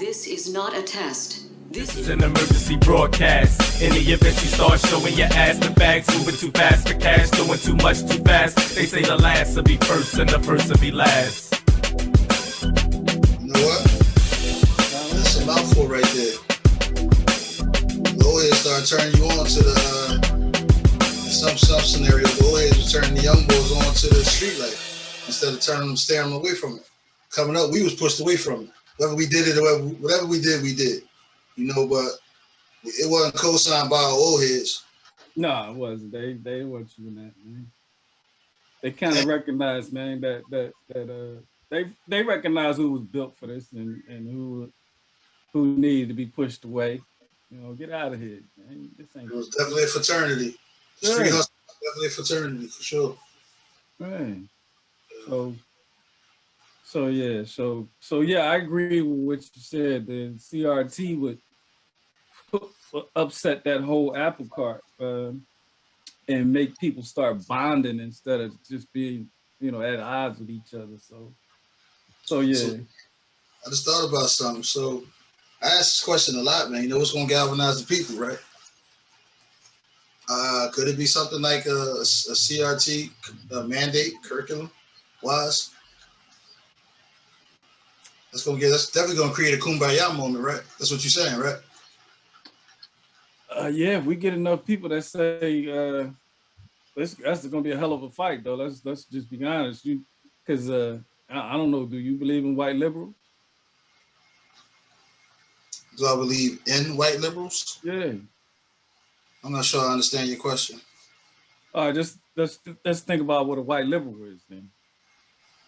This is not a test. This is an emergency broadcast. In the event you start showing your ass, the bags moving too fast for cash, doing too much too fast. They say the last will be first and the first will be last. You know what? That's a mouthful right there. Go ahead and start turning you on to the some scenario. Go ahead and turn the young boys on to the street life instead of turning them, staring them away from it. Coming up, we was pushed away from it. Whether we did it or whatever we did, we did. You know, but it wasn't co-signed by our old heads. No, it wasn't. They weren't doing that, man. They kind of recognized, man, that they recognized who was built for this and who needed to be pushed away. You know, get out of here, man. This ain't. It was definitely a fraternity. Street hustle, definitely a fraternity for sure. Right. So yeah, I agree with what you said. The CRT would upset that whole apple cart and make people start bonding instead of just being, you know, at odds with each other. So yeah. So, I just thought about something. So I asked this question a lot, man. You know what's gonna galvanize the people, right? Could it be something like a CRT mandate curriculum wise? That's definitely gonna create a kumbaya moment, right? That's what you're saying, right? Yeah, if we get enough people that say that's gonna be a hell of a fight, though. Let's just be honest. Because I don't know. Do you believe in white liberals? Do I believe in white liberals? Yeah. I'm not sure I understand your question. All right, let's think about what a white liberal is then.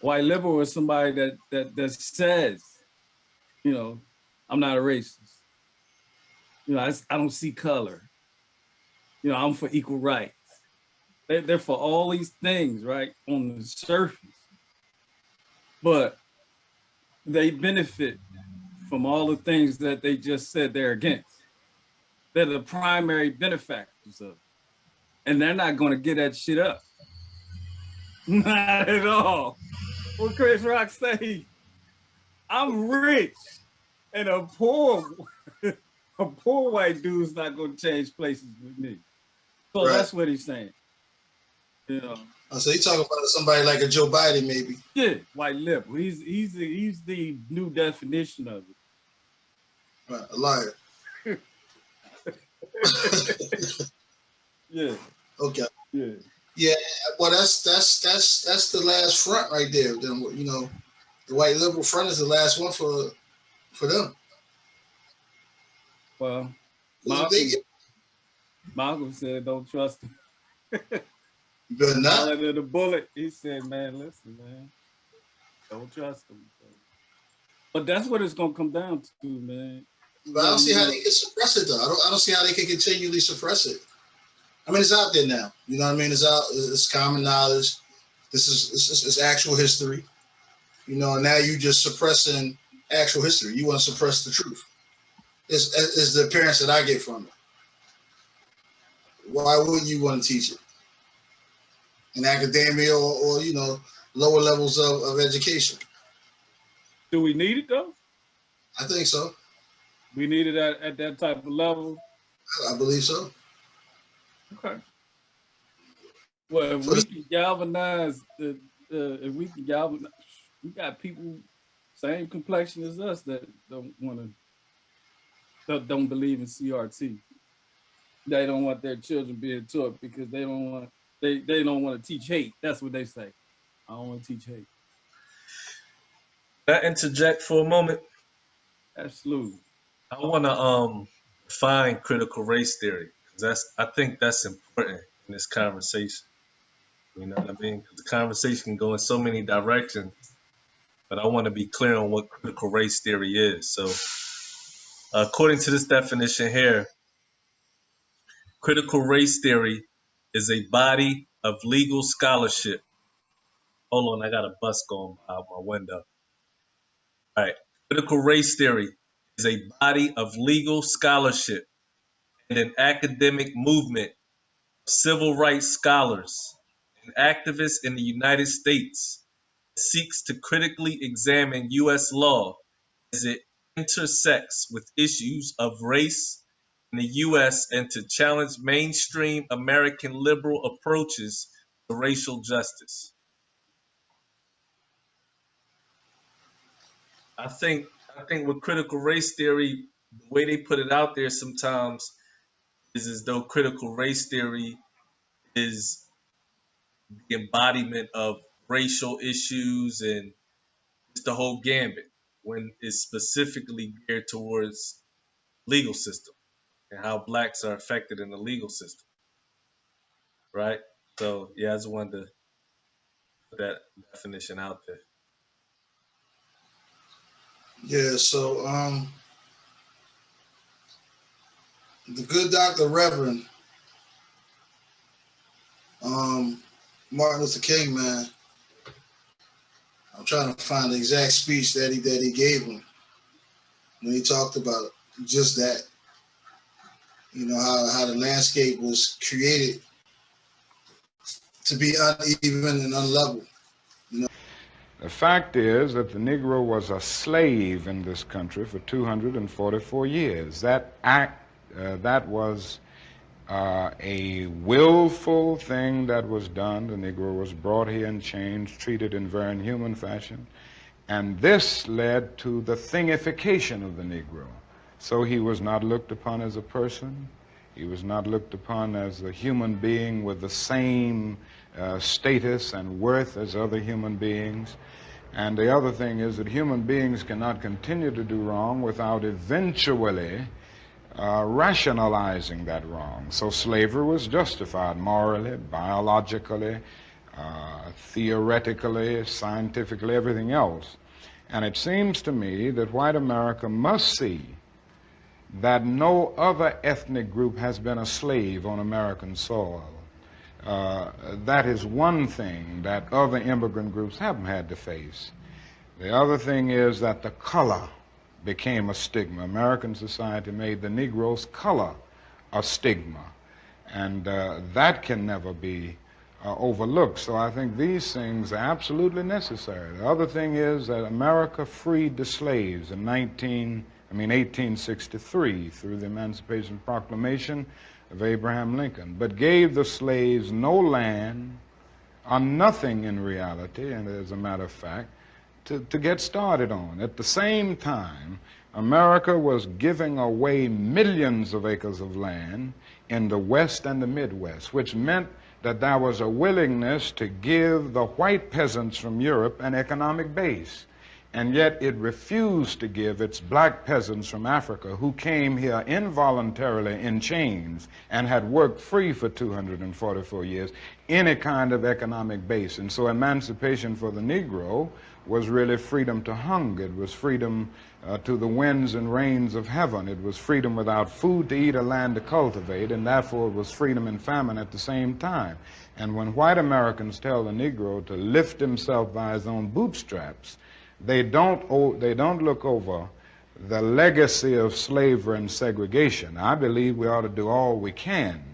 White liberal is somebody that says, you know, I'm not a racist. You know, I don't see color. You know, I'm for equal rights. They're for all these things, right, on the surface. But they benefit from all the things that they just said they're against. They're the primary benefactors of it. And they're not going to get that shit up. Not at all. What Chris Rock say? I'm rich, and a poor white dude's not going to change places with me. So That's what he's saying. You know. So he's talking about somebody like a Joe Biden, maybe. Yeah, white liberal. He's the new definition of it. Right, a liar. Yeah. Okay. Yeah. Yeah. Well, that's the last front right there. Then, you know, the white liberal front is the last one for them. Well, Malcolm said, "Don't trust him." You better not. Under the bullet, he said, "Man, listen, man, don't trust him." But that's what it's gonna come down to, man. But I don't see how they can suppress it, though. I don't see how they can continually suppress it. I mean, it's out there now. You know what I mean? It's out. It's common knowledge. This is actual history. You know, and now you just suppressing actual history. You want to suppress the truth. It's the appearance that I get from it. Why wouldn't you want to teach it? In academia or you know, lower levels of education. Do we need it, though? I think so. We need it at that type of level? I believe so. Okay. Well, if we can galvanize we got people same complexion as us that don't believe in CRT. They don't want their children being taught because they don't want to teach hate. That's what they say. I don't want to teach hate. Can I interject for a moment? Absolutely. I want to define critical race theory because I think that's important in this conversation. You know what I mean? The conversation can go in so many directions, but I want to be clear on what critical race theory is. So, according to this definition here, critical race theory is a body of legal scholarship. Hold on, I got a bus going by my window. All right. Critical race theory is a body of legal scholarship and an academic movement of civil rights scholars and activists in the United States that seeks to critically examine U.S. law as it intersects with issues of race in the U.S. and to challenge mainstream American liberal approaches to racial justice. I think with critical race theory, the way they put it out there sometimes is as though critical race theory is the embodiment of racial issues and it's the whole gambit when it's specifically geared towards legal system and how blacks are affected in the legal system, right? So yeah, I just wanted to put that definition out there. Yeah, so the good Dr. Reverend Martin Luther King, man. I'm trying to find the exact speech that he gave him when he talked about just that. You know, how the landscape was created to be uneven and unlevel. You know? The fact is that the Negro was a slave in this country for 244 years. That was a willful thing that was done. The Negro was brought here in chains, treated in very inhuman fashion, and this led to the thingification of the Negro. So he was not looked upon as a person. He was not looked upon as a human being with the same status and worth as other human beings. And the other thing is that human beings cannot continue to do wrong without eventually rationalizing that wrong. So slavery was justified morally, biologically, theoretically, scientifically, everything else. And it seems to me that white America must see that no other ethnic group has been a slave on American soil. That is one thing that other immigrant groups haven't had to face. The other thing is that the color became a stigma. American society made the Negro's color a stigma, and that can never be overlooked. So I think these things are absolutely necessary. The other thing is that America freed the slaves in 1863 through the Emancipation Proclamation of Abraham Lincoln, but gave the slaves no land or nothing in reality, and as a matter of fact, to get started on. At the same time, America was giving away millions of acres of land in the West and the Midwest, which meant that there was a willingness to give the white peasants from Europe an economic base. And yet it refused to give its black peasants from Africa, who came here involuntarily in chains and had worked free for 244 years, any kind of economic base. And so emancipation for the Negro was really freedom to hunger. It was freedom to the winds and rains of heaven. It was freedom without food to eat or land to cultivate, and therefore it was freedom and famine at the same time. And when white Americans tell the Negro to lift himself by his own bootstraps, they don't look over the legacy of slavery and segregation. I believe we ought to do all we can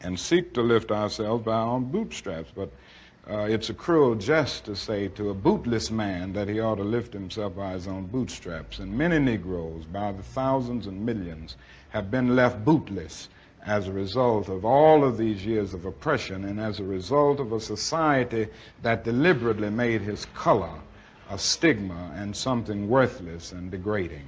and seek to lift ourselves by our own bootstraps, but it's a cruel jest to say to a bootless man that he ought to lift himself by his own bootstraps. And many Negroes, by the thousands and millions, have been left bootless as a result of all of these years of oppression and as a result of a society that deliberately made his color a stigma and something worthless and degrading.